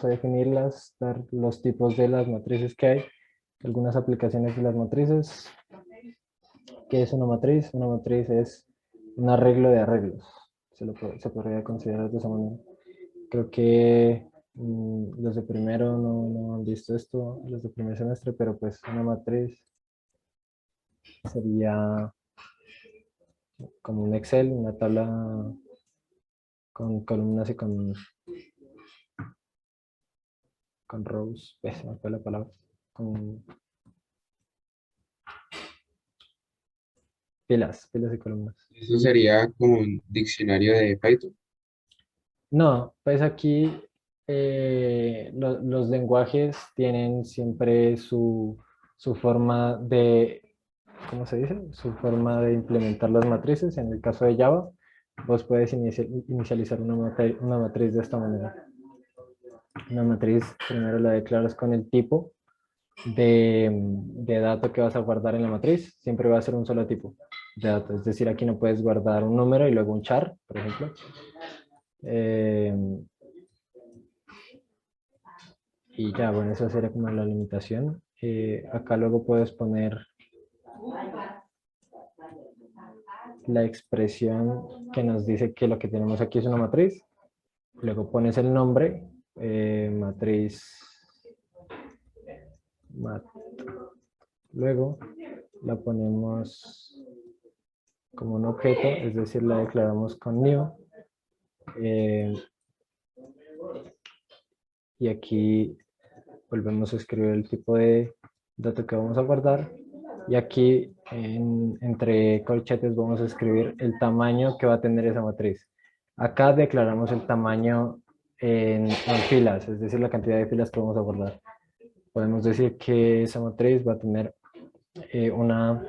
a definirlas, dar los tipos de las matrices que hay, algunas aplicaciones de las matrices. ¿Qué es una matriz? Una matriz es un arreglo de arreglos. Se podría considerar de esa manera. Creo que los de primero no han visto esto, los de primer semestre, pero pues una matriz sería como un Excel, una tabla con columnas y con rows, pues me fue la palabra, con filas y columnas. Eso sería como un diccionario de Python. No, pues aquí los lenguajes tienen siempre su forma de, ¿cómo se dice? Su forma de implementar las matrices. En el caso de Java, vos puedes inicializar una matriz de esta manera. Una matriz primero la declaras con el tipo de dato que vas a guardar en la matriz. Siempre va a ser un solo tipo de dato. Es decir, aquí no puedes guardar un número y luego un char, por ejemplo. Eh, y ya, bueno, esa sería como la limitación. Acá luego puedes poner la expresión que nos dice que lo que tenemos aquí es una matriz. Luego pones el nombre, matriz, mat. Luego la ponemos como un objeto, es decir, la declaramos con new. Y aquí volvemos a escribir el tipo de dato que vamos a guardar. Y aquí entre corchetes vamos a escribir el tamaño que va a tener esa matriz. Acá declaramos el tamaño en filas, es decir, la cantidad de filas que vamos a guardar. Podemos decir que esa matriz va a tener una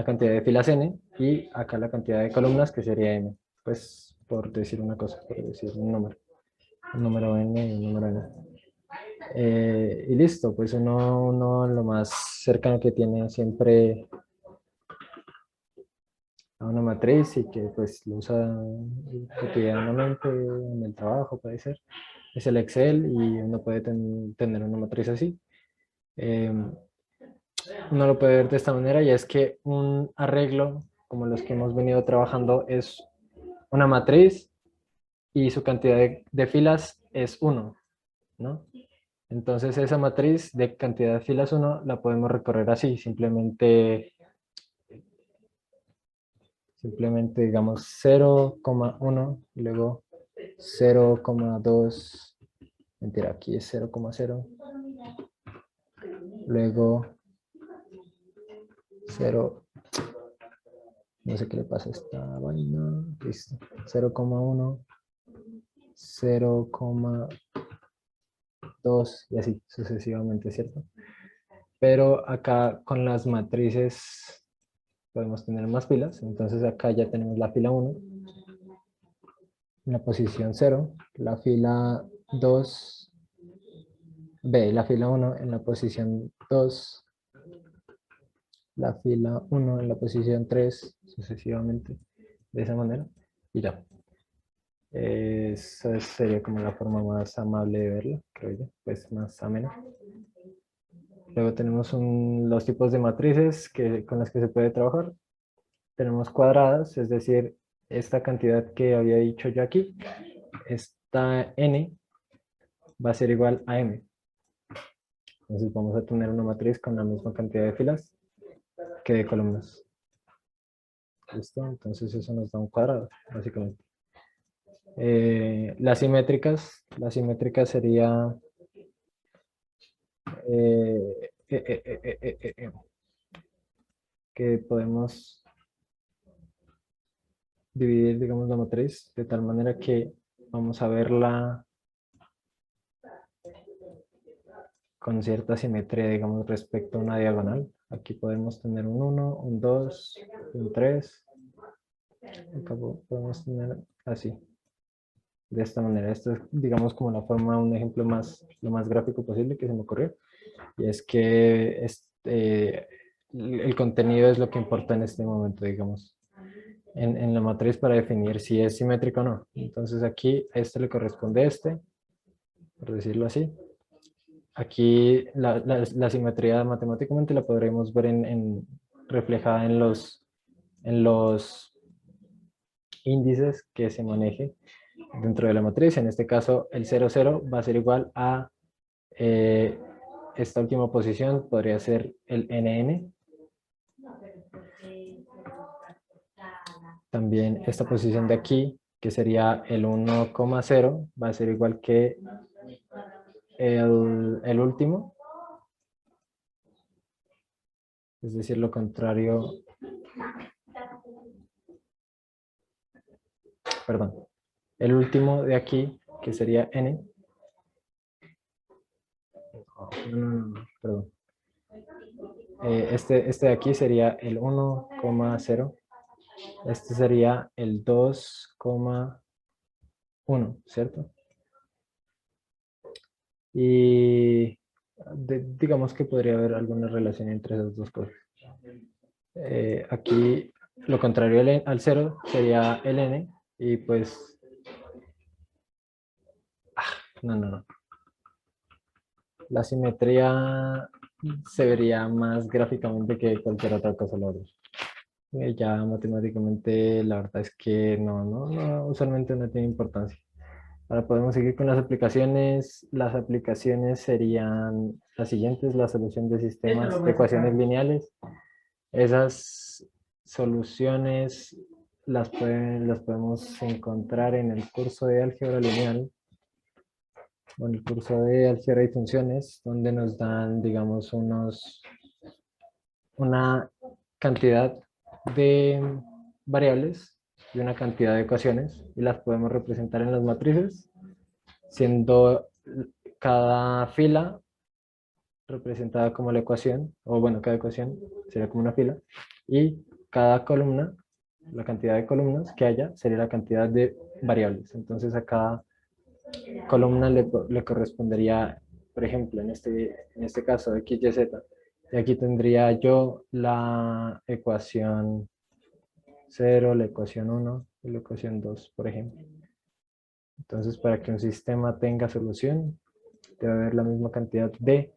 cantidad de filas n y acá la cantidad de columnas que sería m. Pues por decir una cosa, por decir un número n y un número n. Y listo, pues uno lo más cercano que tiene siempre a una matriz y que pues lo usa cotidianamente en el trabajo, puede ser, es el Excel y uno puede tener una matriz así. Uno lo puede ver de esta manera y es que un arreglo, como los que hemos venido trabajando, es una matriz y su cantidad de filas es 1, ¿no? Entonces esa matriz de cantidad de filas 1 la podemos recorrer así, simplemente digamos 0,1 y luego 0,2, mentira, aquí es 0,0, luego 0, no sé qué le pasa a esta vaina, listo, 0,1, 0,2 y así sucesivamente, ¿cierto? Pero acá con las matrices podemos tener más filas, entonces acá ya tenemos la fila 1 en la posición 0, la fila 2, la fila 1 en la posición 2, la fila 1 en la posición 3, sucesivamente, de esa manera, y ya. Esa sería como la forma más amable de verlo, creo yo, pues más amena. Luego tenemos los tipos de matrices con las que se puede trabajar. Tenemos cuadradas, es decir, esta cantidad que había dicho yo aquí, esta n va a ser igual a m. Entonces vamos a tener una matriz con la misma cantidad de filas que de columnas. ¿Listo? Entonces eso nos da un cuadrado, básicamente. Las simétricas sería que podemos dividir, digamos, la matriz de tal manera que vamos a verla con cierta simetría, digamos, respecto a una diagonal. Aquí podemos tener un 1, un 2, un 3. Acá podemos tener así, de esta manera. Esto es, digamos, como la forma, un ejemplo lo más gráfico posible que se me ocurrió. Y es que el contenido es lo que importa en este momento, digamos, en la matriz para definir si es simétrico o no. Entonces aquí a este le corresponde este, por decirlo así. Aquí la simetría matemáticamente la podremos ver reflejada en los índices que se maneje dentro de la matriz. En este caso, el 0, 0 va a ser igual a esta última posición, podría ser el NN. También esta posición de aquí, que sería el 1,0, va a ser igual que el último. Es decir, lo contrario. Perdón. El último de aquí, que sería N. No, perdón. Este de aquí sería el 1,0. Este sería el 2,1, ¿cierto? Y digamos que podría haber alguna relación entre esas dos cosas. Aquí lo contrario al 0 sería el n y pues... no. La simetría se vería más gráficamente que cualquier otra cosa, la verdad. Ya matemáticamente la verdad es que no, usualmente no tiene importancia. Ahora podemos seguir con las aplicaciones. Las aplicaciones serían las siguientes: la solución de sistemas de ecuaciones lineales. Esas soluciones las podemos encontrar en el curso de álgebra lineal o en el curso de álgebra y funciones, donde nos dan, digamos, una cantidad de variables y una cantidad de ecuaciones y las podemos representar en las matrices, siendo cada fila representada como la ecuación, o bueno, cada ecuación sería como una fila, y cada columna, la cantidad de columnas que haya, sería la cantidad de variables. Entonces a cada columna le correspondería, por ejemplo, en este caso, x, y, z, y aquí tendría yo la ecuación 0, la ecuación 1 y la ecuación 2, por ejemplo. Entonces, para que un sistema tenga solución, debe haber la misma cantidad de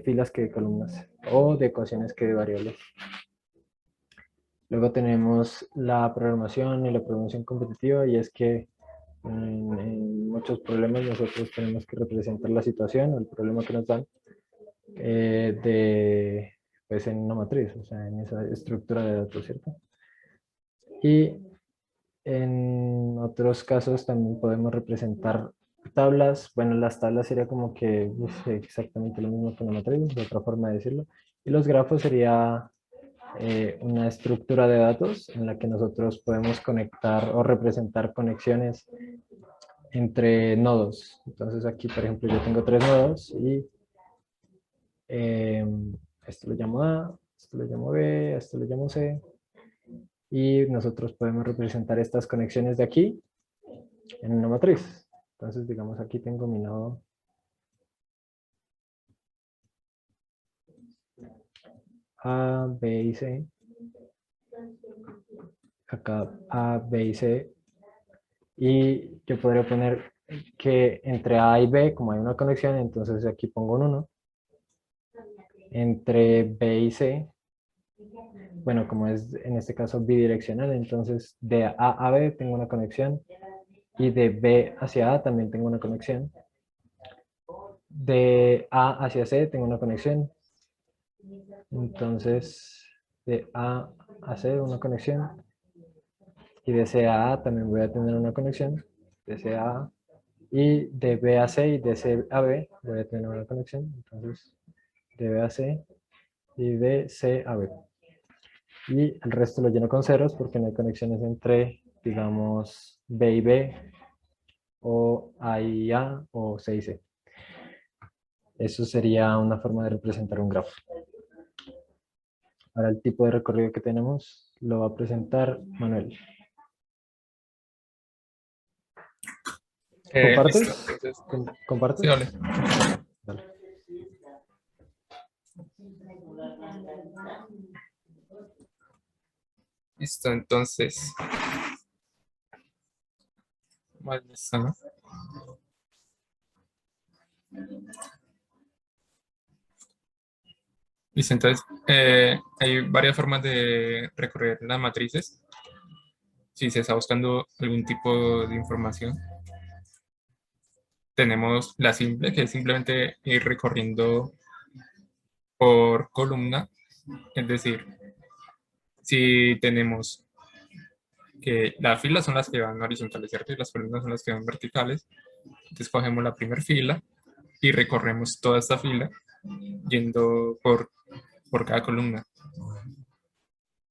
filas que de columnas, o de ecuaciones que de variables. Luego tenemos la programación y la programación competitiva, y es que en muchos problemas nosotros tenemos que representar la situación o el problema que nos dan pues en una matriz, o sea, en esa estructura de datos, ¿cierto? Y en otros casos también podemos representar tablas. Bueno, las tablas sería como que exactamente lo mismo que una matriz, de otra forma de decirlo. Y los grafos sería una estructura de datos en la que nosotros podemos conectar o representar conexiones entre nodos. Entonces aquí, por ejemplo, yo tengo 3 nodos y esto lo llamo A, esto lo llamo B, esto lo llamo C. Y nosotros podemos representar estas conexiones de aquí en una matriz. Entonces, digamos, aquí tengo mi nodo A, B y C. Acá A, B y C. Y yo podría poner que entre A y B, como hay una conexión, entonces aquí pongo un 1. Entre B y C, bueno, como es en este caso bidireccional, entonces de A a B tengo una conexión y de B hacia A también tengo una conexión. De A hacia C tengo una conexión. Entonces, de A a C una conexión. Y de C a A también voy a tener una conexión. De C a A. Y de B a C y de C a B voy a tener una conexión. Entonces, de B a C y de C a B. Y el resto lo lleno con ceros porque no hay conexiones entre, digamos, B y B, o A y A, o C y C. Eso sería una forma de representar un grafo. Ahora el tipo de recorrido que tenemos lo va a presentar Manuel. ¿Compartes? Listo, entonces, ¿Compartes? sí, dale. Dale. Listo, entonces, vale, listo, ¿no? Listo, entonces hay varias formas de recorrer las matrices. Si se está buscando algún tipo de información, tenemos la simple, que es simplemente ir recorriendo por columna. Es decir, si tenemos que las filas son las que van horizontales, ¿cierto? Y las columnas son las que van verticales. Entonces cogemos la primera fila y recorremos toda esta fila yendo por cada columna.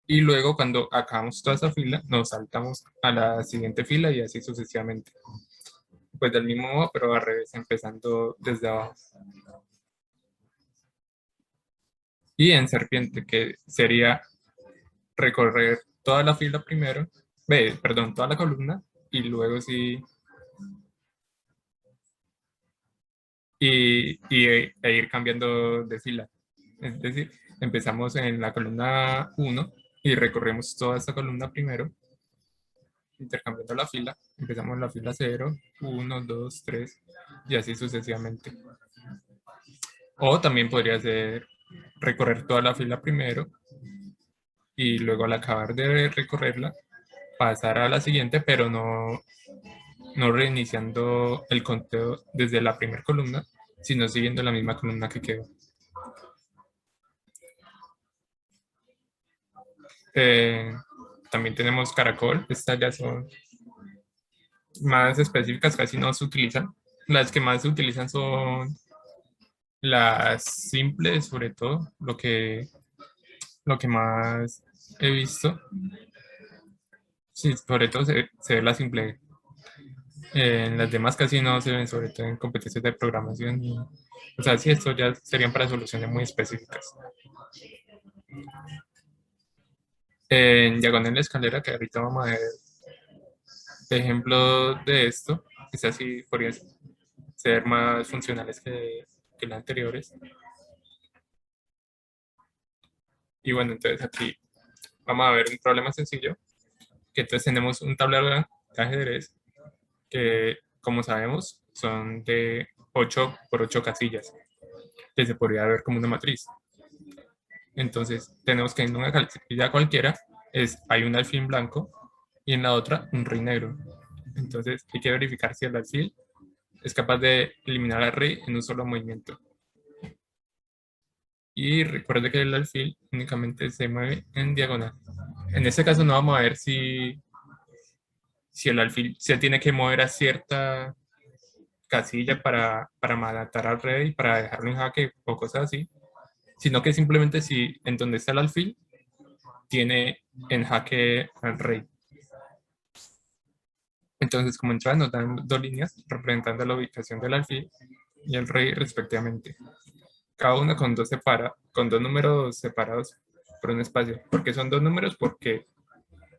Y luego cuando acabamos toda esa fila, nos saltamos a la siguiente fila y así sucesivamente. Pues del mismo modo, pero al revés, empezando desde abajo. Y en serpiente, que sería recorrer toda la fila primero, perdón, toda la columna, y luego sí, e ir cambiando de fila. Es decir, empezamos en la columna 1 y recorremos toda esta columna primero, intercambiando la fila. Empezamos en la fila 0, 1, 2, 3 y así sucesivamente. O también podría ser recorrer toda la fila primero y luego al acabar de recorrerla pasar a la siguiente, pero no reiniciando el conteo desde la primera columna, sino siguiendo la misma columna que quedó. También tenemos caracol, estas ya son más específicas, casi no se utilizan. Las que más se utilizan son las simples, sobre todo, lo que más he visto. Sí, sobre todo se ve la simple. En las demás casi no se ven, sobre todo en competencias de programación. O sea, sí, esto ya serían para soluciones muy específicas. En diagonal de escalera, que ahorita vamos a ver ejemplos de esto, quizás sí podrían ser más funcionales que las anteriores. Y bueno, entonces aquí vamos a ver un problema sencillo, que entonces tenemos un tablero de ajedrez que, como sabemos, son de 8 por 8 casillas, que se podría ver como una matriz. Entonces, tenemos que en una casilla cualquiera hay un alfil blanco y en la otra un rey negro. Entonces, hay que verificar si el alfil es capaz de eliminar al rey en un solo movimiento. Y recuerde que el alfil únicamente se mueve en diagonal. En este caso no vamos a ver si el alfil se tiene que mover a cierta casilla para matar al rey, para dejarlo en jaque o cosas así, sino que simplemente si en donde está el alfil tiene en jaque al rey. Entonces, como entrada nos dan dos líneas representando la ubicación del alfil y el rey respectivamente. Cada una con dos números separados por un espacio. ¿Por qué son dos números? Porque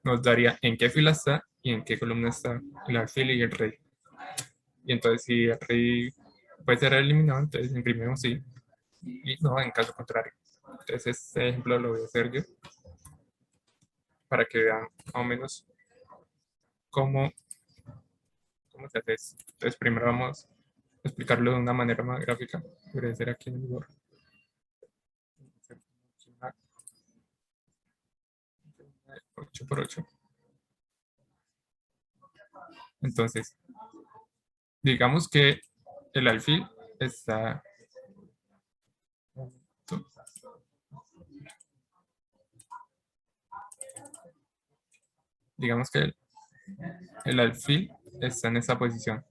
nos daría en qué fila está y en qué columna está el alfil y el rey. Y entonces si el rey puede ser eliminado, entonces imprimimos sí. Y no, en caso contrario. Entonces este ejemplo lo voy a hacer yo para que vean más o menos cómo se hace esto. Entonces primero vamos a explicarlo de una manera más gráfica. Debería ser aquí en el Word. 8 por 8. Entonces, digamos que el alfil está... Digamos que el alfil está en esa posición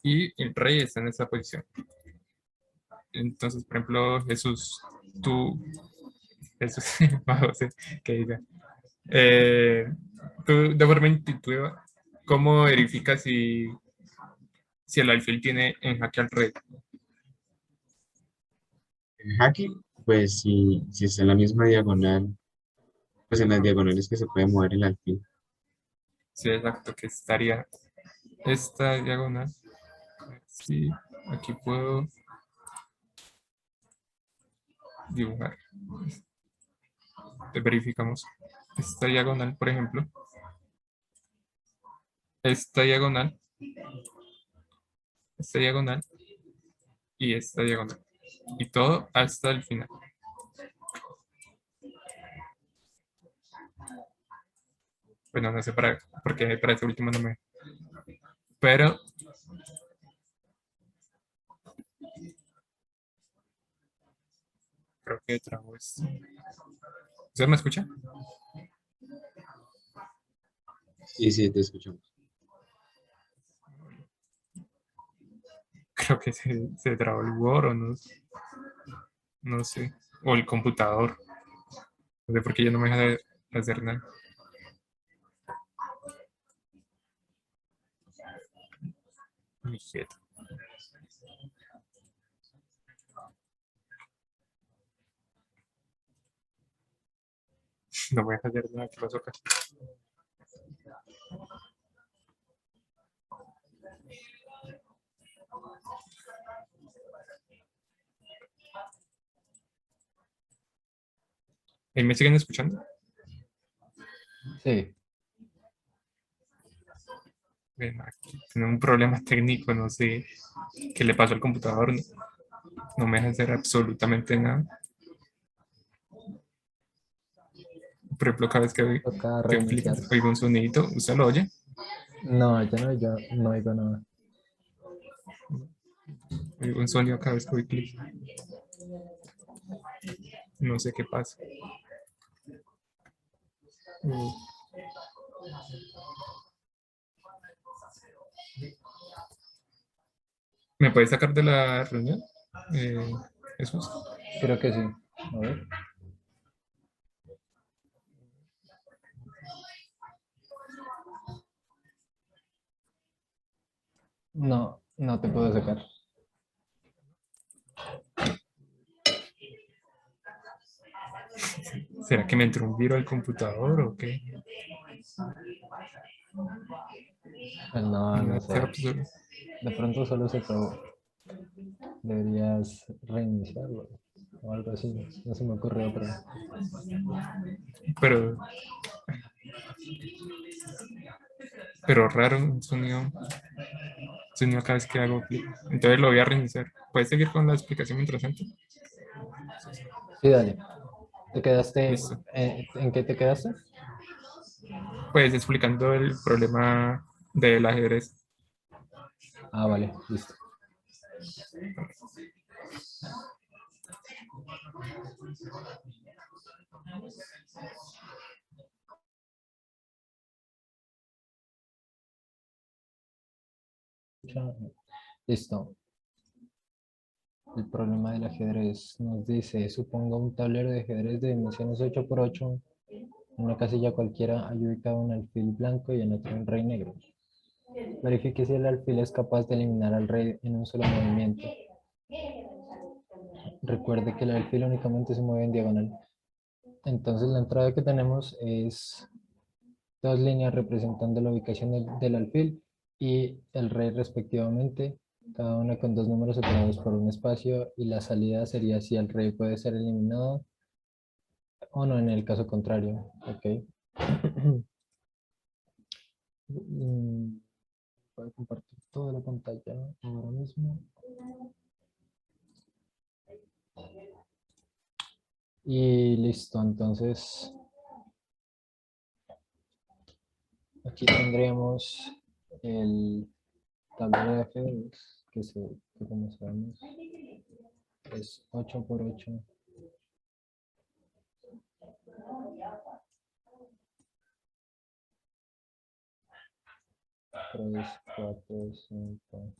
y el rey está en esa posición. Entonces, por ejemplo, Jesús, Jesús, José, que diga, tú de forma intuitiva, ¿cómo verificas si el alfil tiene en jaque al rey? En jaque, pues si está en la misma diagonal, pues en las diagonales que se puede mover el alfil. Sí, exacto, que estaría esta diagonal. Sí, aquí puedo dibujar. Entonces, verificamos esta diagonal, por ejemplo. Esta diagonal y esta diagonal y todo hasta el final. Bueno, no sé porque para ese último no me... Pero creo que trago esto. ¿Usted me escucha? Sí, sí, te escuchamos. Creo que se trabó el Word o no, no sé. O el computador. No sé por qué ya no me deja de hacer nada. Mi jeta. No me deja hacer nada. ¿Qué pasó acá? ¿Ahí me siguen escuchando? Sí, Ven, aquí tengo un problema técnico, no sé qué le pasó al computador. No, no me deja hacer absolutamente nada. Por ejemplo, cada vez toca que clic, reiniciar. oigo un sonidito, ¿usted lo oye? No, yo no oigo nada. Oigo un sonido cada vez que doy clic. No sé qué pasa. Mm, ¿Me puede sacar de la reunión? Eh, Jesús. Creo que sí. A ver. No, no te puedo sacar. ¿Será que me entró un virus al computador o qué? No, no No sé. sé, absolutamente. De pronto solo se trabó. Deberías reiniciarlo o algo así. No se me ocurrió otra. Pero, pero raro, sonido cada vez que hago clic. Entonces lo voy a reiniciar. ¿Puedes seguir con la explicación mientras tanto? Sí, dale. ¿Te quedaste? Listo. ¿En qué te quedaste? Pues explicando el problema del ajedrez. Ah, vale, listo. Listo. El problema del ajedrez nos dice, suponga un tablero de ajedrez de dimensiones 8 por 8. En una casilla cualquiera hay ubicado un alfil blanco y en otra un rey negro. Verifique si el alfil es capaz de eliminar al rey en un solo movimiento. Recuerde que el alfil únicamente se mueve en diagonal. Entonces la entrada que tenemos es dos líneas representando la ubicación del alfil y el rey respectivamente, cada una con dos números separados por un espacio, y la salida sería si el rey puede ser eliminado o no en el caso contrario. Ok. Voy a compartir toda la pantalla ahora mismo. Y listo, entonces aquí tendríamos el tablero de ajedrez que como sabemos es 8 por 8. 3, 4, 5.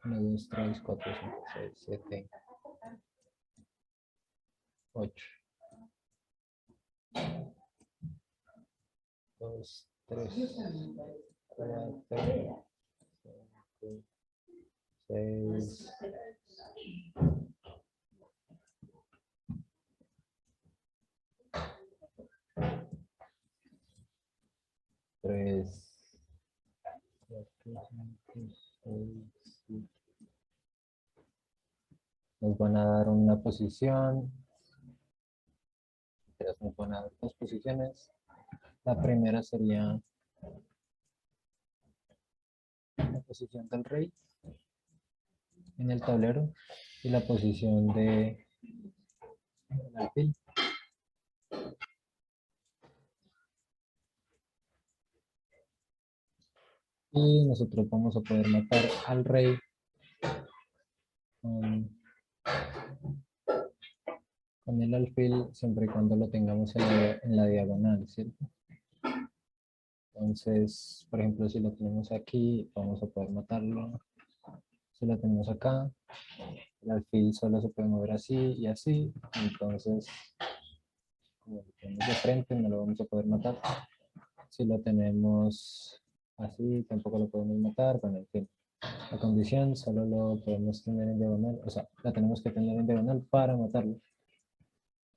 1, 2, 3, 4, 5, 6, 7, 8. 2, 3, 4, 5, 6. 3, 4, 5, 6, 7. Nos van a dar una posición. Nos van a dar dos posiciones. La primera sería la posición del rey en el tablero y la posición el alfil. Y nosotros vamos a poder matar al rey con el alfil siempre y cuando lo tengamos en la diagonal, ¿cierto? Entonces, por ejemplo, si lo tenemos aquí, vamos a poder matarlo. Si lo tenemos acá, el alfil solo se puede mover así y así. Entonces, como lo tenemos de frente, no lo vamos a poder matar. Si lo tenemos así, tampoco lo podemos matar. Bueno, en fin. La condición solo lo podemos tener en diagonal, o sea, la tenemos que tener en diagonal para matarlo.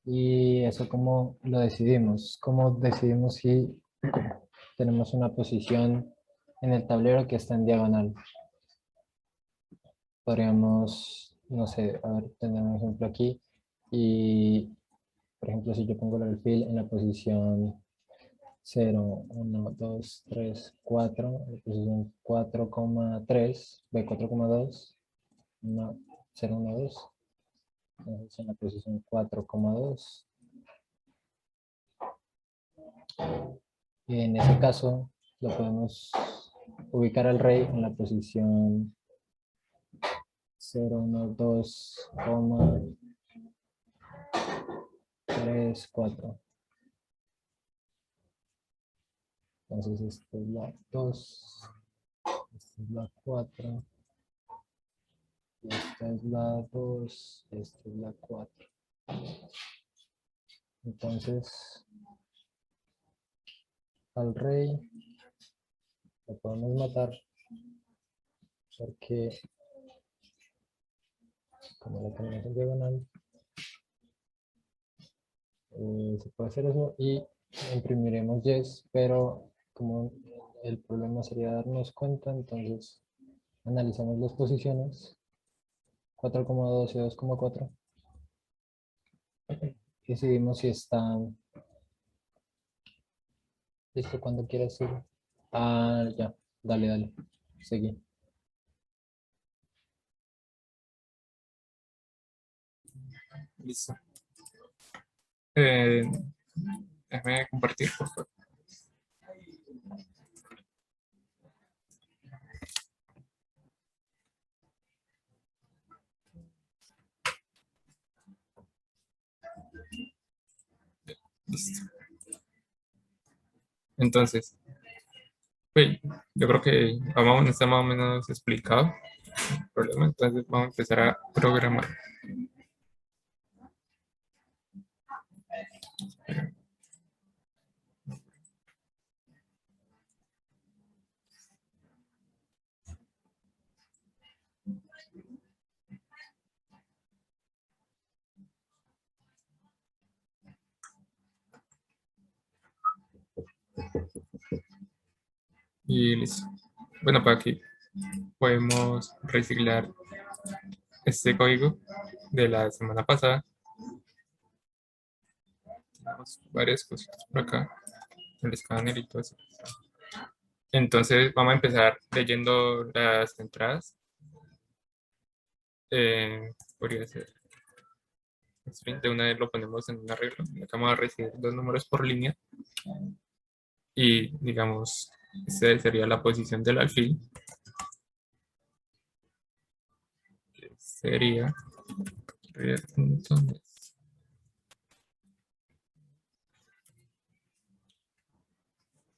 Y eso como lo decidimos, como decidimos si tenemos una posición en el tablero que está en diagonal. Podríamos, no sé, a ver, tener un ejemplo aquí. Y, por ejemplo, si yo pongo el alfil en la posición 0, 1, 2, 3, 4, la posición 4,3, B4,2, 1, 0, 1, 2. Entonces en la posición 4,2. Y en ese caso lo podemos ubicar al rey en la posición 0, 1, 2, 3, 4. Entonces esta es la 2, esta es la 4, esta es la 2, esta es la 4. Entonces al rey lo podemos matar porque como lo tenemos en diagonal, se puede hacer eso y imprimiremos yes, pero como el problema sería darnos cuenta, entonces analizamos las posiciones 4,2 y 2,4 y decidimos si están listo cuando quieras ir. Ah, ya, dale, seguí. Listo. Déjame compartir, por favor. Listo. Entonces, pues, yo creo que está más o menos explicado el problema. Entonces vamos a empezar a programar. Y listo. Bueno, para aquí podemos reciclar este código de la semana pasada. Tenemos varias cositas por acá, el escáner y todo eso. Entonces vamos a empezar leyendo las entradas. Podría ser de una vez lo ponemos en un arreglo. Acá vamos a recibir 2 números por línea. Y digamos, esta sería la posición del alfil. Que sería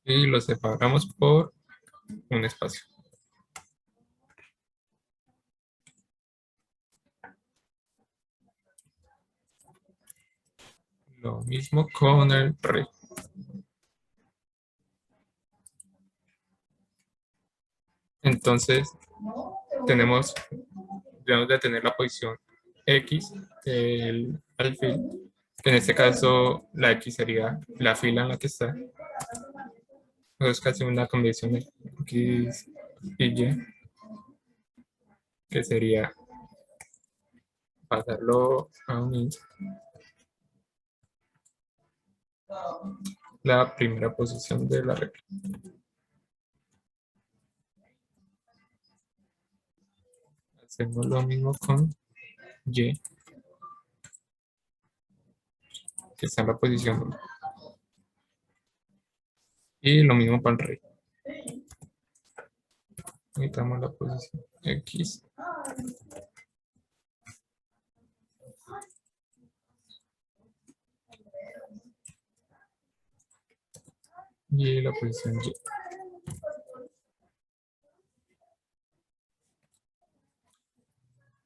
y lo separamos por un espacio. Lo mismo con el rey. Entonces, debemos de tener la posición X del alfil, que en este caso la X sería la fila en la que está. Es casi una combinación de X y Y, que sería pasarlo a un int, la primera posición de la regla. Hacemos lo mismo con Y. que está en la posición 1. Y lo mismo para el rey. Necesitamos la posición X. Y la posición Y.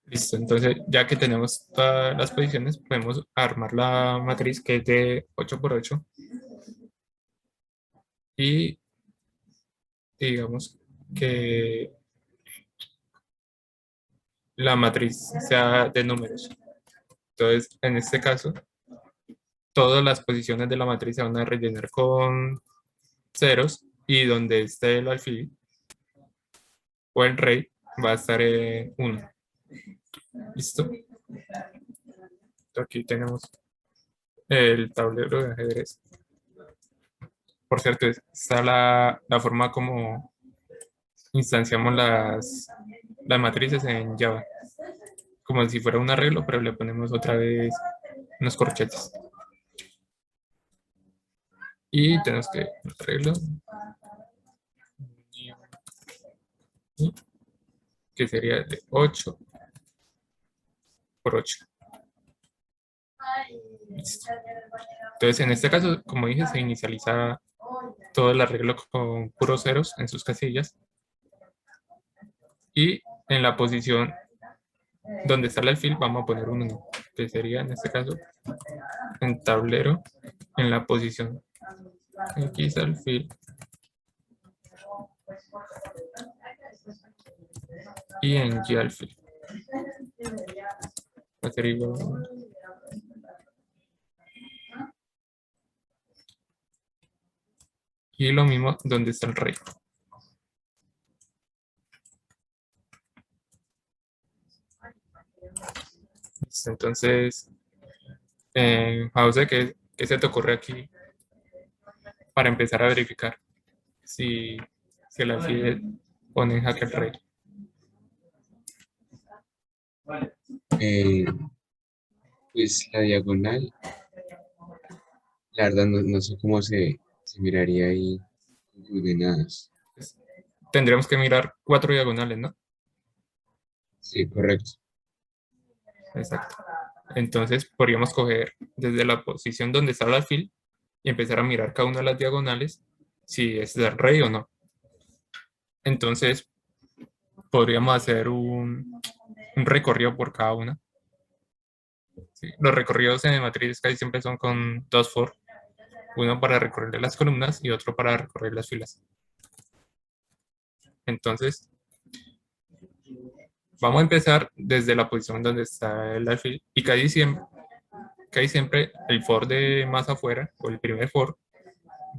Listo, entonces ya que tenemos todas las posiciones, podemos armar la matriz que es de 8 por 8. Y digamos que la matriz sea de números. Entonces, en este caso, todas las posiciones de la matriz se van a rellenar con ceros y donde esté el alfil o el rey va a estar en 1. ¿Listo? Aquí tenemos el tablero de ajedrez. Por cierto, está la forma como instanciamos las matrices en Java. Como si fuera un arreglo, pero le ponemos otra vez unos corchetes. Y tenemos que arreglo, que sería de 8 por 8. Listo. Entonces, en este caso, como dije, se inicializa todo el arreglo con puros ceros en sus casillas. Y en la posición donde está el alfil vamos a poner un 1, que sería en este caso en tablero, en la posición X alfil. Y en Y alfil. Va a ser igual. Y lo mismo donde está el rey. Entonces, José, ¿qué se te ocurre aquí para empezar a verificar si el alfil pone en jaque al rey? Pues la diagonal, la verdad no sé cómo se miraría ahí con coordenadas. Tendríamos que mirar 4 diagonales, ¿no? Sí, correcto. Exacto. Entonces podríamos coger desde la posición donde está el alfil y empezar a mirar cada una de las diagonales si es del rey o no. Entonces podríamos hacer un recorrido por cada una. Sí, los recorridos en matrices casi siempre son con 2 for, uno para recorrer las columnas y otro para recorrer las filas. Entonces, vamos a empezar desde la posición donde está el alfil y casi siempre el for de más afuera, o el primer for,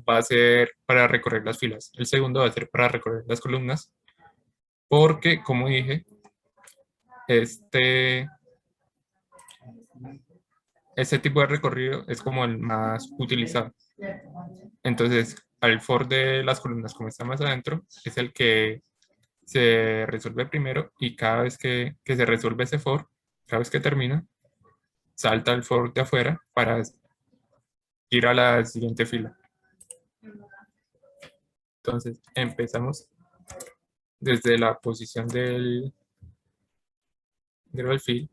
va a ser para recorrer las filas. El segundo va a ser para recorrer las columnas, porque, como dije, este tipo de recorrido es como el más utilizado. Entonces, al for de las columnas, como está más adentro, es el que se resuelve primero y cada vez que se resuelve ese for, cada vez que termina, salta el for de afuera para ir a la siguiente fila. Entonces, empezamos desde la posición del alfil.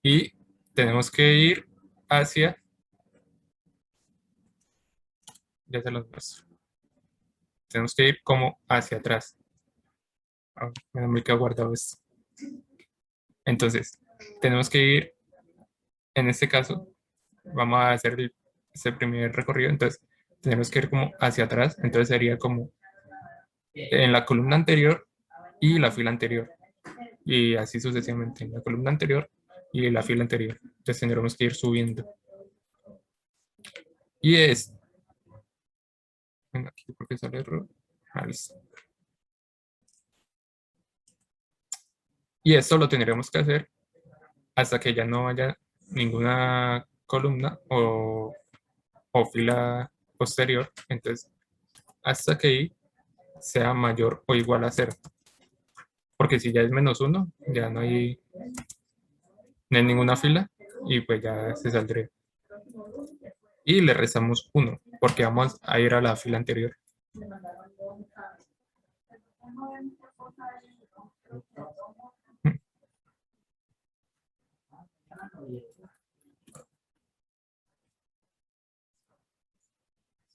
Y tenemos que ir hacia, ya se los muestro, tenemos que ir como hacia atrás. Me queda guardado esto. Entonces, tenemos que ir, en este caso, vamos a hacer ese primer recorrido, entonces tenemos que ir como hacia atrás, entonces sería como en la columna anterior y la fila anterior, y así sucesivamente, en la columna anterior y la fila anterior. Entonces tendremos que ir subiendo. Y es, aquí porque sale error. Listo. Y esto lo tendremos que hacer hasta que ya no haya ninguna columna o fila posterior. Entonces, hasta que y sea mayor o igual a 0. Porque si ya es -1, ya no hay no hay ninguna fila y pues ya se saldría. Y le restamos 1 porque vamos a ir a la fila anterior.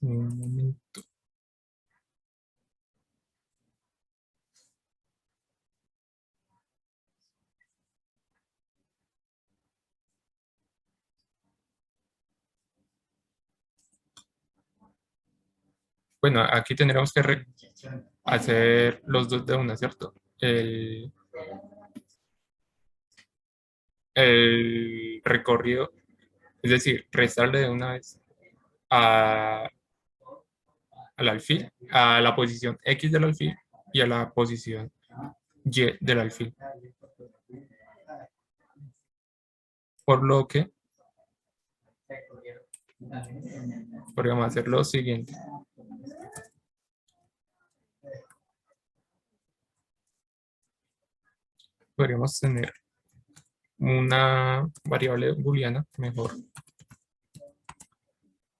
Un momento. Bueno, aquí tendremos que hacer los dos de una, ¿cierto? El recorrido, es decir, restarle de una vez al alfil, a la posición X del alfil y a la posición Y del alfil. Por lo que podríamos hacer lo siguiente. Podríamos tener una variable booleana mejor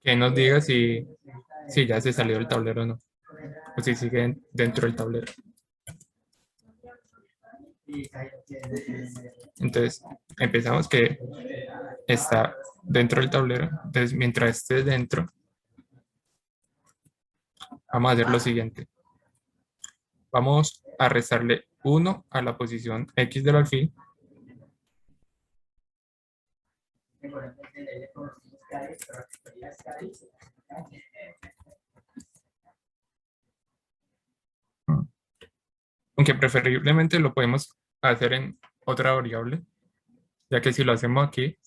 que nos diga si ya se salió del tablero o no, o si sigue dentro del tablero. Entonces, empezamos que está dentro del tablero. Entonces, mientras esté dentro, vamos a hacer lo siguiente. Vamos a restarle 1 a la posición X del alfil. Aunque preferiblemente lo podemos hacer en otra variable, ya que si lo hacemos aquí,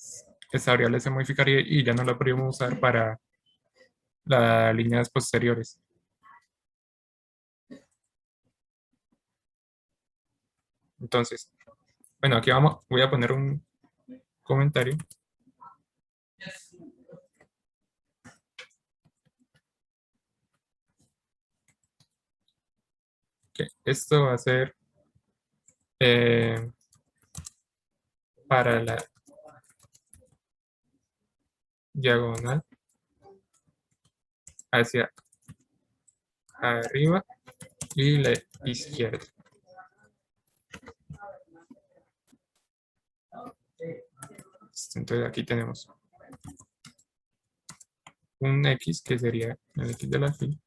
esta variable se modificaría y ya no la podríamos usar para las líneas posteriores. Entonces, bueno, aquí voy a poner un comentario. Que esto va a ser para la diagonal hacia arriba y la izquierda. Entonces aquí tenemos un X que sería el X del alfil,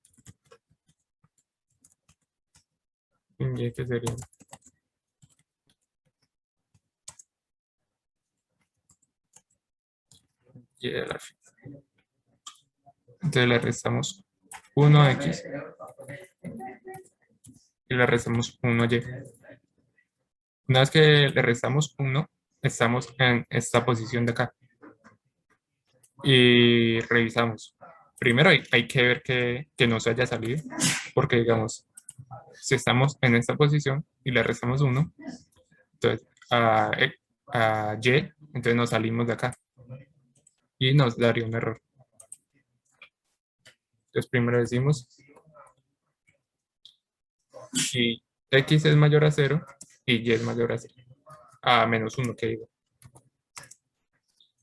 un Y que sería Y del alfil. Entonces le restamos 1 a X y le restamos 1 a Y. Una vez que le restamos 1, estamos en esta posición de acá. Y revisamos. Primero hay que ver que no se haya salido, porque digamos, si estamos en esta posición y le restamos 1, entonces a Y, entonces nos salimos de acá y nos daría un error. Entonces primero decimos si X es mayor a 0 y Y es mayor a 0, a menos 1 que digo.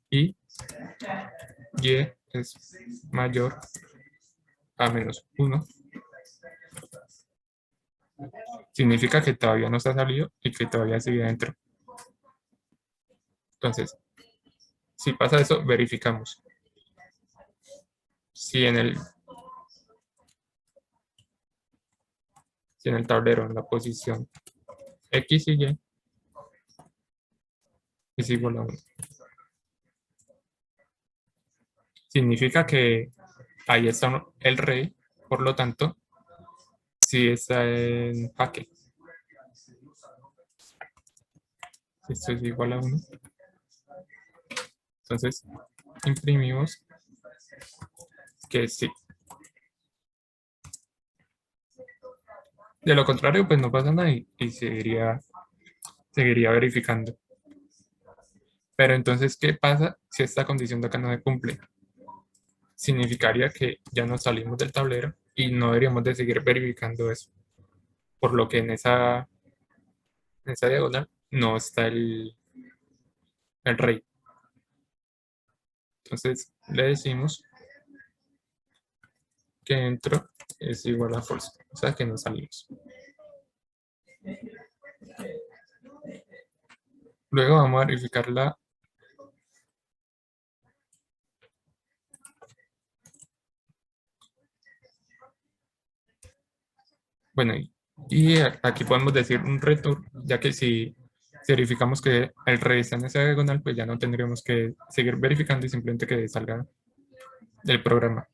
Y Y es mayor a menos 1. Significa que todavía no está salido y que todavía sigue dentro. Entonces, si pasa eso, verificamos. Si en el tablero, en la posición X y Y es igual a 1. Significa que ahí está el rey, por lo tanto, si está en jaque. Esto es igual a 1. Entonces, imprimimos que sí. De lo contrario, pues no pasa nada y seguiría verificando. Pero entonces, ¿qué pasa si esta condición de acá no se cumple? Significaría que ya nos salimos del tablero y no deberíamos de seguir verificando eso. Por lo que en esa diagonal no está el rey. Entonces le decimos que dentro es igual a false, o sea que no salimos. Luego vamos a verificar la bueno, y aquí podemos decir un return, ya que si verificamos que el rey está en esa diagonal, pues ya no tendríamos que seguir verificando y simplemente que salga del programa.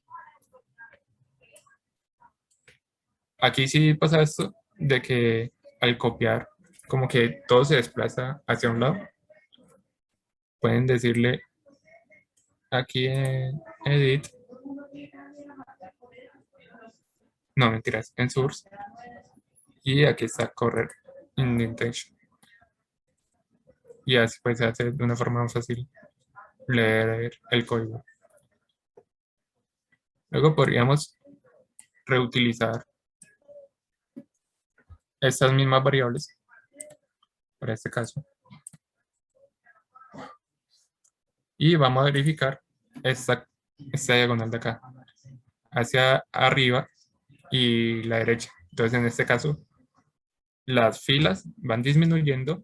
Aquí sí pasa esto de que al copiar, como que todo se desplaza hacia un lado. Pueden decirle aquí en edit, no mentiras, en source, y aquí está correr indentation. Y así pues se hace de una forma más fácil leer el código. Luego podríamos reutilizar estas mismas variables para este caso. Y vamos a verificar esta diagonal de acá, hacia arriba y la derecha. Entonces en este caso, las filas van disminuyendo,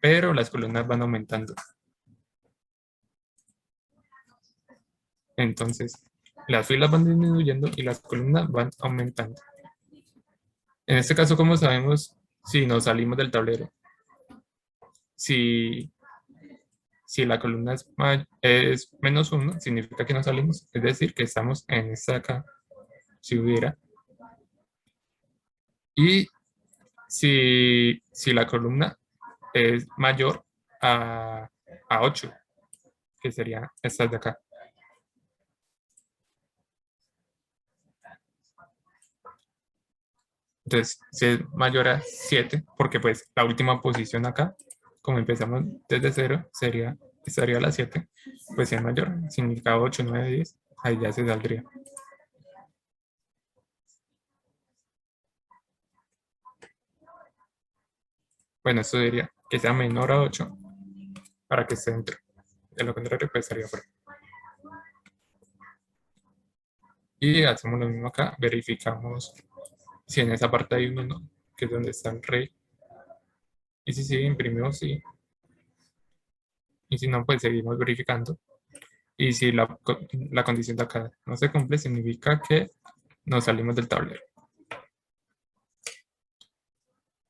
pero las columnas van aumentando. Entonces, las filas van disminuyendo y las columnas van aumentando. En este caso, ¿cómo sabemos si nos salimos del tablero? Si la columna es menos 1, significa que nos salimos, es decir, que estamos en esta acá, si hubiera. Y si la columna es mayor a 8, que sería esta de acá. Entonces, si es mayor a 7, porque pues la última posición acá, como empezamos desde 0, estaría a la 7, pues si es mayor, significa 8, 9, 10, ahí ya se saldría. Bueno, esto diría que sea menor a 8 para que esté dentro. De lo contrario, pues estaría fuera. Y hacemos lo mismo acá, verificamos si en esa parte hay un 1, que es donde está el rey. Y si sí, imprimimos sí. Y si no, pues seguimos verificando. Y si la condición de acá no se cumple, significa que nos salimos del tablero.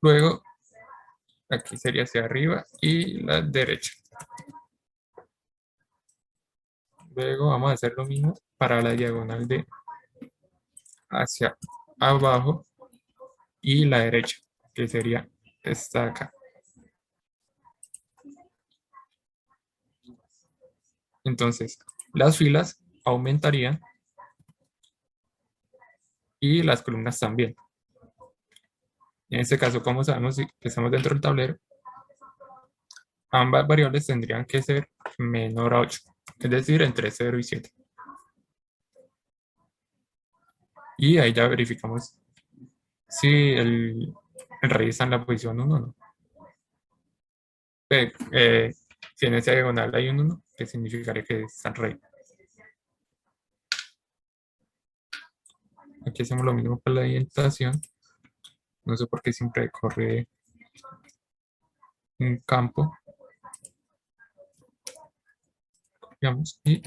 Luego, aquí sería hacia arriba y la derecha. Luego vamos a hacer lo mismo para la diagonal de hacia abajo y la derecha, que sería esta acá. Entonces, las filas aumentarían y las columnas también. En este caso, como sabemos que estamos dentro del tablero, ambas variables tendrían que ser menor a 8, es decir, entre 0 y 7. Y ahí ya verificamos si el rey está en la posición 1 o no. Si en esa diagonal hay un 1, que significaría que está el rey. Aquí hacemos lo mismo para la orientación. No sé por qué siempre corre un campo. Copiamos y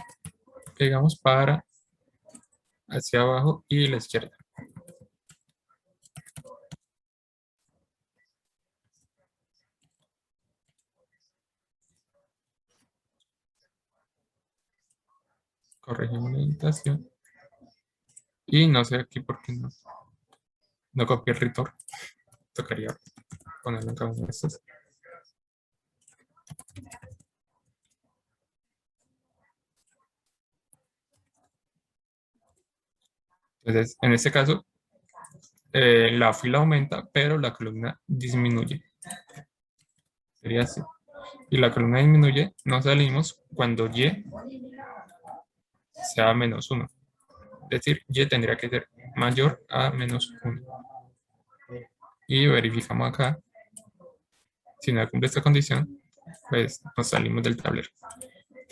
pegamos para hacia abajo y la izquierda. Corregimos la orientación. Y no sé aquí por qué no copié el return. Tocaría ponerlo en cada una de estas. Entonces, en este caso, la fila aumenta, pero la columna disminuye. Sería así. Y la columna disminuye, no salimos cuando y sea menos 1. Es decir, y tendría que ser mayor a menos 1. Y verificamos acá, si no cumple esta condición, pues nos salimos del tablero.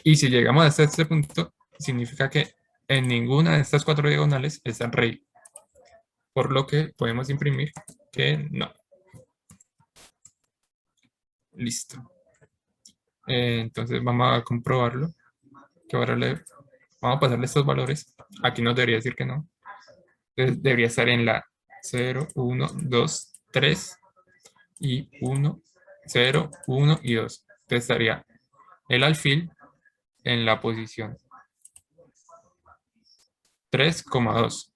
Y si llegamos hasta este punto, significa que en ninguna de estas 4 diagonales está el rey. Por lo que podemos imprimir que no. Listo. Entonces vamos a comprobarlo. Que ahora vamos a pasarle estos valores. Aquí nos debería decir que no. Entonces debería estar en la 0, 1, 2, 3 y 1, 0, 1 y 2. Entonces estaría el alfil en la posición 3,2.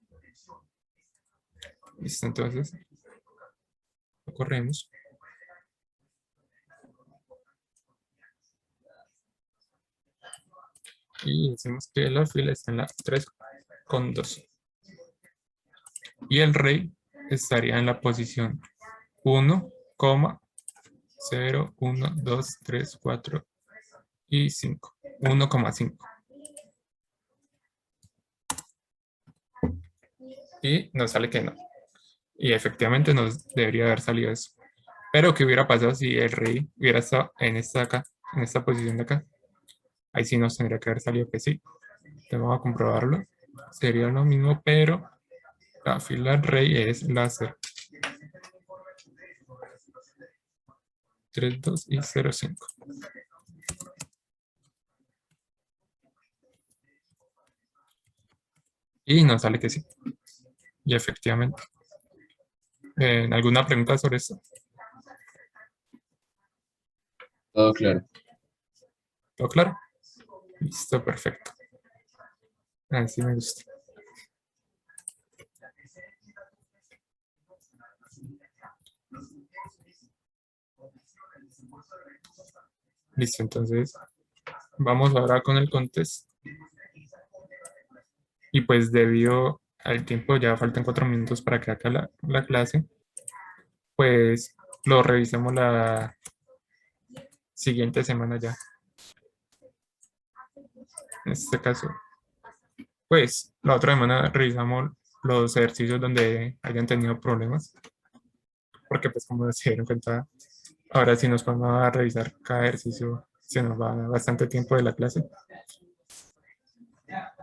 Listo, entonces lo corremos. Y decimos que el alfil está en la 3,2. Y el rey estaría en la posición 1, 0, 1, 2, 3, 4 y 5. 1,5. Y nos sale que no. Y efectivamente nos debería haber salido eso. Pero ¿qué hubiera pasado si el rey hubiera estado en esta acá, en esta posición de acá? Ahí sí nos tendría que haber salido que sí. Entonces vamos a comprobarlo. Sería lo mismo, pero la fila del rey es la 0. 3, 2 y 0, 5. Y nos sale que sí. Y efectivamente. ¿Alguna pregunta sobre esto? Todo claro. ¿Todo claro? Listo, perfecto. Así me gusta. Listo, entonces vamos ahora con el contest. Y pues debido al tiempo, ya faltan 4 minutos para que acabe la clase, pues lo revisamos la siguiente semana ya. En este caso, pues la otra semana revisamos los ejercicios donde hayan tenido problemas, porque pues como se dieron cuenta, ahora sí nos vamos a revisar cada ejercicio, se nos va bastante tiempo de la clase.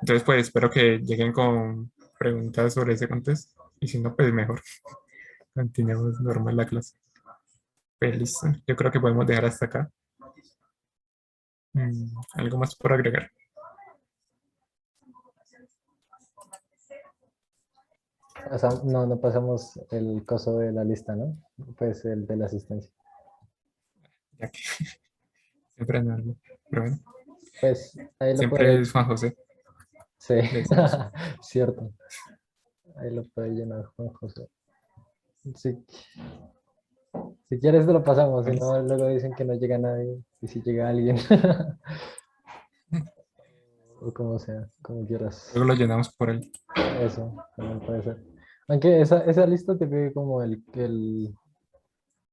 Entonces pues espero que lleguen con preguntas sobre ese contest, y si no, pues mejor, continuemos normal la clase. Pues listo, yo creo que podemos dejar hasta acá. ¿Algo más por agregar? No pasamos el coso de la lista, ¿no? Pues el de la asistencia. Ya que siempre en algo. Pero bueno, Pues ahí lo siempre puede. es Juan José, Sí, le decimos. cierto. Ahí lo puede llenar Juan José. Sí. Si quieres te lo pasamos, si no luego dicen que no llega nadie y si llega alguien. O como sea, como quieras. Luego lo llenamos por él. Eso, también puede ser. Aunque esa lista te pide como el